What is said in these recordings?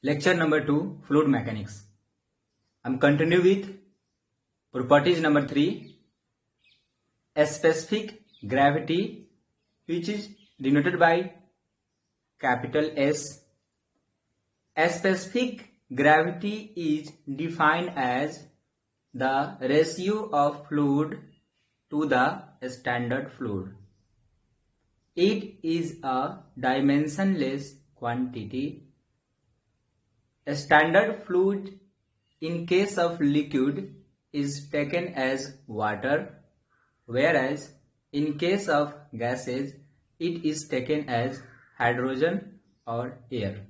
Lecture number 2, Fluid Mechanics. I'm continue with properties number 3, a specific gravity, which is denoted by capital S. A specific gravity is defined as the ratio of fluid to the standard fluid. It is a dimensionless quantity. A standard fluid in case of liquid is taken as water, whereas in case of gases it is taken as hydrogen or air.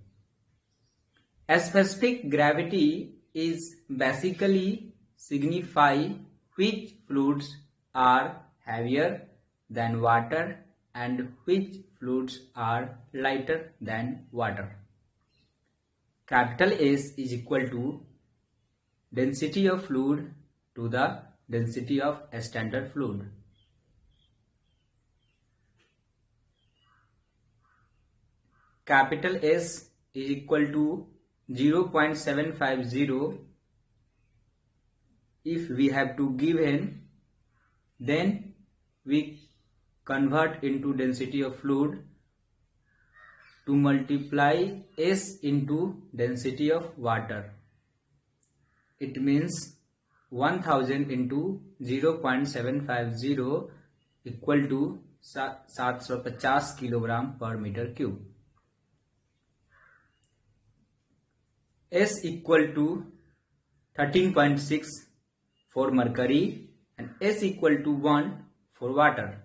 A specific gravity is basically signify which fluids are heavier than water and which fluids are lighter than water. Capital S is equal to density of fluid to the density of a standard fluid. Capital S is equal to 0.750. If we have to give n, then we convert into density of fluid to multiply S into density of water. It means 1000 into 0.750 equal to 750 kilogram per meter cube. S equal to 13.6 for mercury and S equal to 1 for water.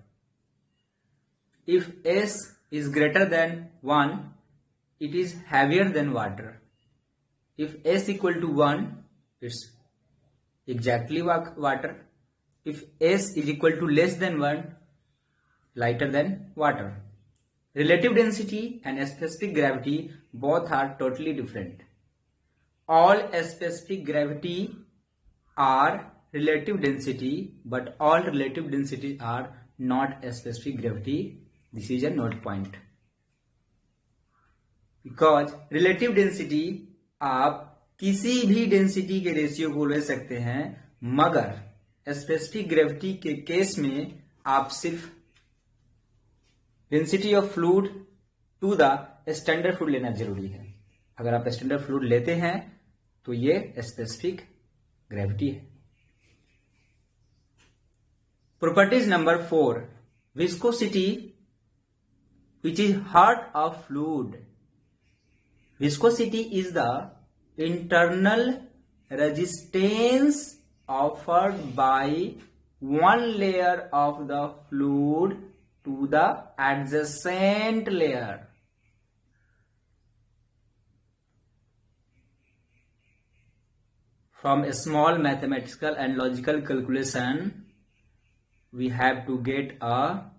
If S is greater than 1, it is heavier than water. If S equal to 1, it's exactly water. If S is equal to less than 1, lighter than water. Relative density and specific gravity both are totally different. All specific gravity are relative density, but all relative density are not a specific gravity. This is a note point. Because relative density आप किसी भी density के ratio को ले सकते हैं, मगर specific gravity के केस में आप सिर्फ density of fluid to the standard fluid लेना जरूरी है. अगर आप स्टैंडर्ड फ्लूइड लेते हैं तो ये स्पेसिफिक ग्रेविटी है. Properties number 4, viscosity which is heart of fluid. Viscosity is the internal resistance offered by one layer of the fluid to the adjacent layer. From a small mathematical and logical calculation, we have to get a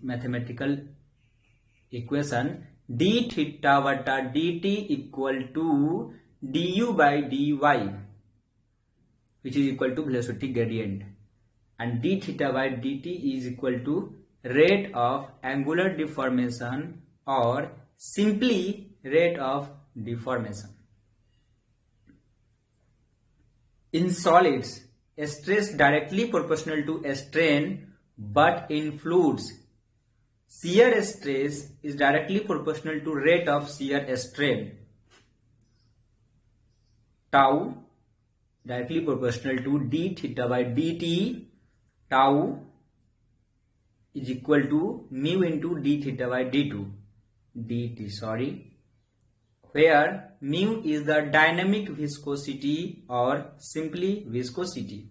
mathematical equation d theta bata dt equal to du by dy, which is equal to velocity gradient, and d theta by dt is equal to rate of angular deformation or simply rate of deformation. In solids, stress directly proportional to strain, but in fluids, shear stress is directly proportional to rate of shear strain. Tau directly proportional to d theta by dt. Tau is equal to mu into d theta by dt, where mu is the dynamic viscosity or simply viscosity.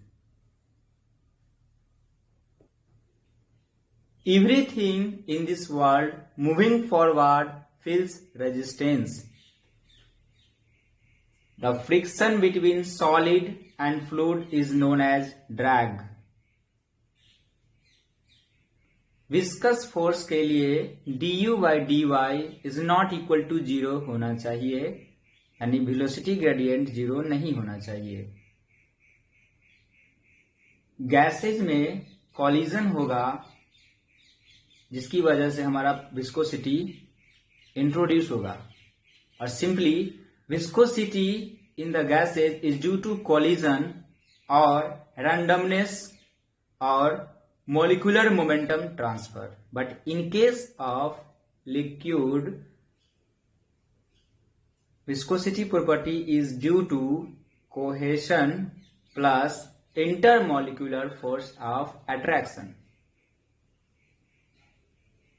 Everything in this world moving forward feels resistance. The friction between solid and fluid is known as drag. Viscous force के लिए du by dy is not equal to 0 होना चाहिए, यानी velocity gradient 0 नहीं होना चाहिए. Gases में collision होगा जिसकी वजह से हमारा विस्कोसिटी इंट्रोड्यूस होगा। और simply viscosity in the gases is due to collision और रैंडमनेस और molecular momentum transfer. But in case of liquid, viscosity property is due to cohesion plus intermolecular force of attraction.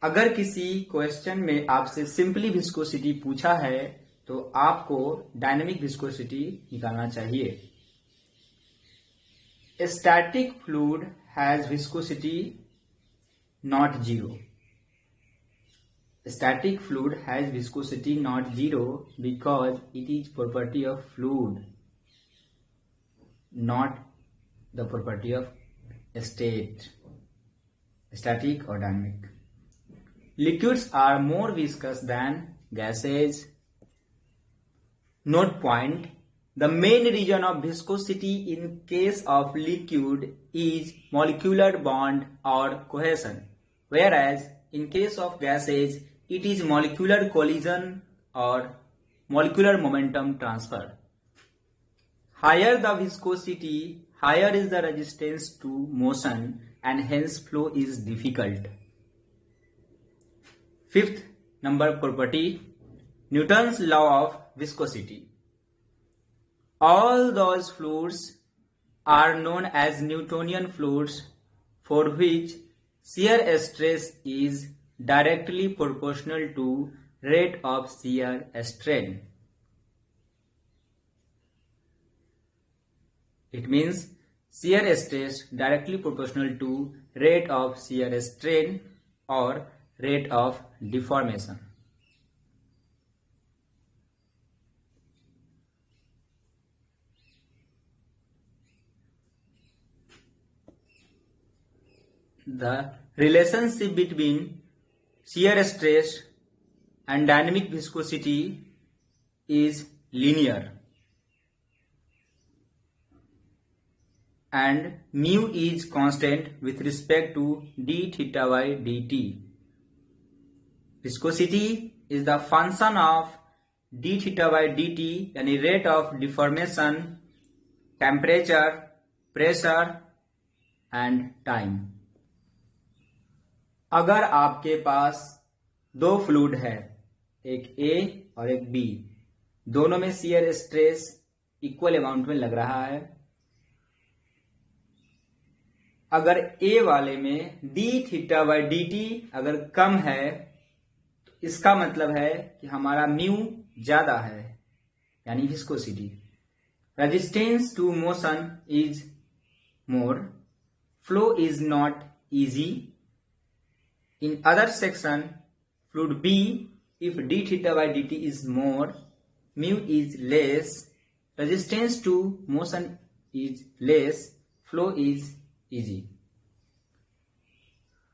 अगर किसी question में आपसे simply viscosity पूछा है तो आपको डायनेमिक विस्कोसिटी निकालना चाहिए। Static fluid has viscosity not zero. Static fluid has viscosity not zero because it is property of fluid, not the property of state, static or dynamic. Liquids are more viscous than gases. Note point: the main reason of viscosity in case of liquid is molecular bond or cohesion, whereas in case of gases it is molecular collision or molecular momentum transfer. Higher the viscosity, higher is the resistance to motion and hence flow is difficult. Fifth number property, Newton's law of viscosity. All those fluids are known as Newtonian fluids for which shear stress is directly proportional to rate of shear strain. It means shear stress directly proportional to rate of shear strain or rate of deformation. The relationship between shear stress and dynamic viscosity is linear, and mu is constant with respect to d theta by dt. Viscosity is the function of d theta by dt, यानी rate of deformation, temperature, pressure and time. अगर आपके पास दो fluid है, एक A और एक B, दोनों में शियर स्ट्रेस इक्वल अमाउंट में लग रहा है। अगर A वाले में d थीटा बाई dt अगर कम है तो इसका मतलब है कि हमारा म्यू ज्यादा है, यानी viscosity. Resistance to motion is more, flow is not easy. In other section, fluid B, if d theta by dt is more, mu is less, resistance to motion is less, flow is easy.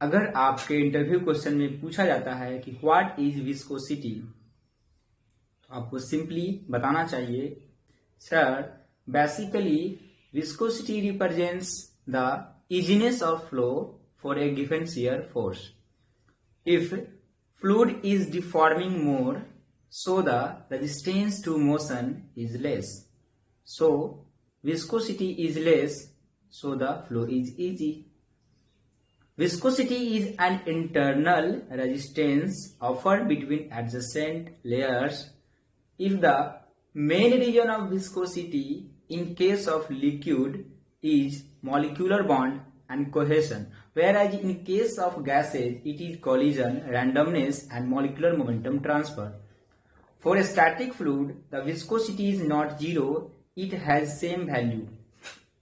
अगर आपके interview question में पूछा जाता है कि what is viscosity, तो आपको simply बताना चाहिए, sir basically viscosity represents the easiness of flow for a given shear force. If fluid is deforming more, so the resistance to motion is less. So viscosity is less, so the flow is easy. Viscosity is an internal resistance offered between adjacent layers. If the main region of viscosity in case of liquid is molecular bond and cohesion, whereas in case of gases it is collision, randomness and molecular momentum transfer. For a static fluid, the viscosity is not zero, it has same value,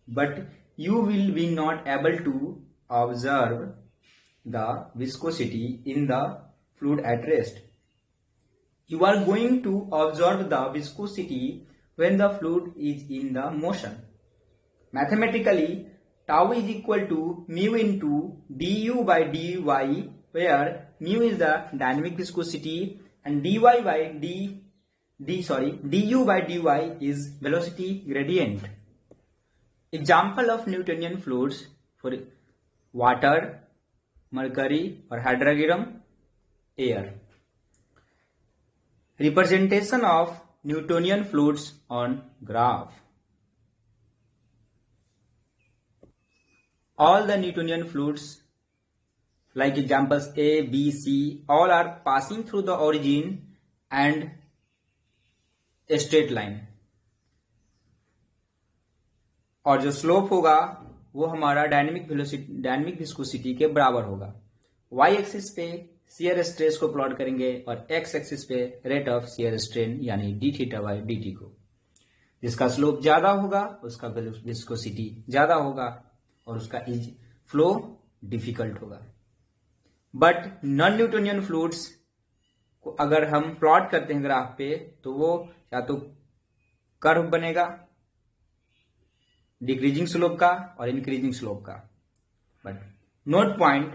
but you will be not able to observe the viscosity in the fluid at rest. You are going to observe the viscosity when the fluid is in the motion. Mathematically, tau is equal to mu into du by dy, where mu is the dynamic viscosity and du by dy is velocity gradient. Example of Newtonian fluids for water, mercury or hydrogen, air. Representation of Newtonian fluids on graph. All the Newtonian fluids, like examples A, B, C, all are passing through the origin and a straight line. और जो slope होगा वो हमारा dynamic viscosity के बराबर होगा. y axis पे shear stress को प्लॉट करेंगे और x एक्सिस पे रेट ऑफ शियर स्ट्रेन यानी d थीटा बाई dt को. जिसका स्लोप ज्यादा होगा उसका विस्कोसिटी ज्यादा होगा और उसका फ्लो डिफिकल्ट होगा. बट नॉन न्यूटोनियन फ्लूइड्स को अगर हम प्लॉट करते हैं ग्राफ पे तो वो या तो कर्व बनेगा डिक्रीजिंग स्लोप का और इंक्रीजिंग स्लोप का. But note point,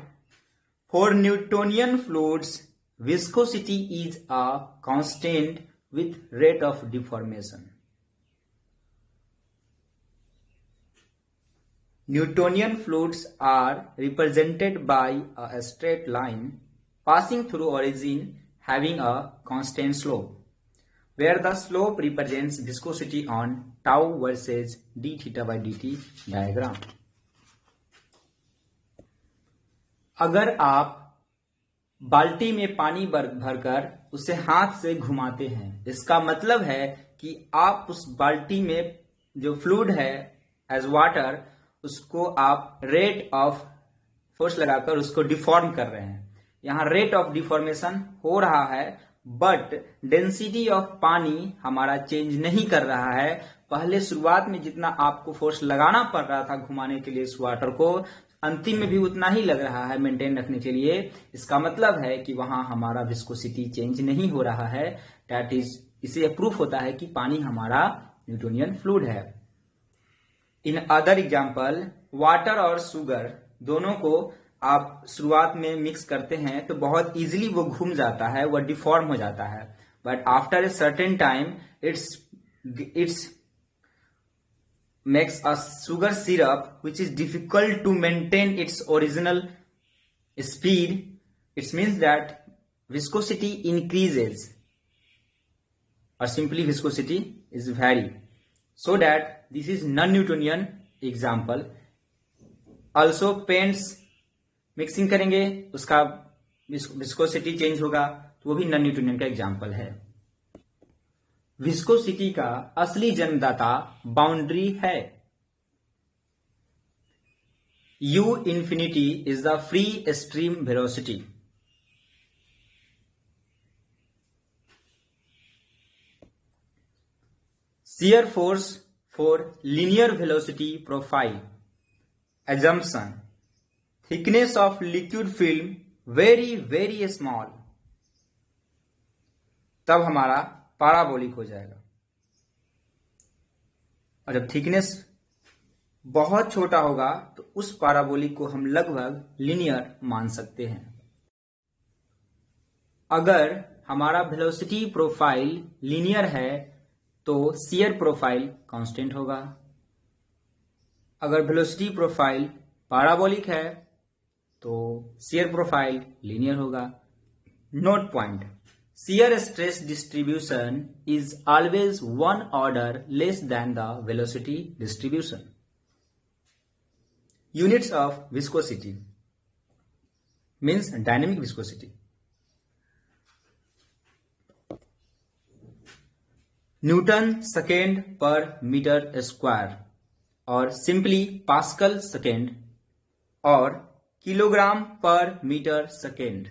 for Newtonian fluids viscosity is a constant with rate of deformation. Newtonian fluids are represented by a straight line passing through origin having a constant slope, where the slope represents viscosity on tau versus d theta by dt diagram. अगर आप बाल्टी में पानी भरकर उसे हाथ से घुमाते हैं, इसका मतलब है कि आप उस बाल्टी में जो फ्लूइड है एज वाटर उसको आप रेट ऑफ फोर्स लगाकर उसको डिफॉर्म कर रहे हैं. यहां रेट ऑफ डिफॉर्मेशन हो रहा है बट डेंसिटी ऑफ पानी हमारा चेंज नहीं कर रहा है. पहले शुरुआत में जितना आपको फोर्स लगाना पड़ रहा था घुमाने के लिए इस वाटर को, अंतिम में भी उतना ही लग रहा है मेंटेन रखने के लिए. इसका मतलब है कि वहां हमारा विस्कोसिटी चेंज नहीं हो रहा है. दैट इज, इसे प्रूफ होता है कि पानी हमारा न्यूटोनियन फ्लूइड है. इन अदर एग्जाम्पल, वाटर और शुगर दोनों को आप शुरुआत में मिक्स करते हैं तो बहुत इजीली वो घूम जाता है, वो डिफॉर्म हो जाता है. But after a certain time it's makes a sugar syrup which is difficult to maintain its original speed. It means that viscosity increases or simply viscosity is vary. So that this is non-Newtonian example. Also paints mixing करेंगे उसका viscosity change होगा तो वो भी non Newtonian का example है. Viscosity का असली जन्मदाता बाउंड्री है. U infinity is the free stream velocity. Shear force for linear velocity profile. Assumption: thickness of liquid film very small. तब हमारा पैराबोलिक हो जाएगा. और जब थिकनेस बहुत छोटा होगा तो उस पैराबोलिक को हम लगभग लिनियर मान सकते हैं. अगर हमारा वेलोसिटी प्रोफाइल लिनियर है तो शियर प्रोफाइल कांस्टेंट होगा. अगर वेलोसिटी प्रोफाइल पैराबोलिक है तो शियर प्रोफाइल लीनियर होगा. Note point: shear stress distribution is always one order less than the velocity distribution. Units of viscosity means dynamic viscosity. Newton second per meter square और simply Pascal second और kilogram पर metre second.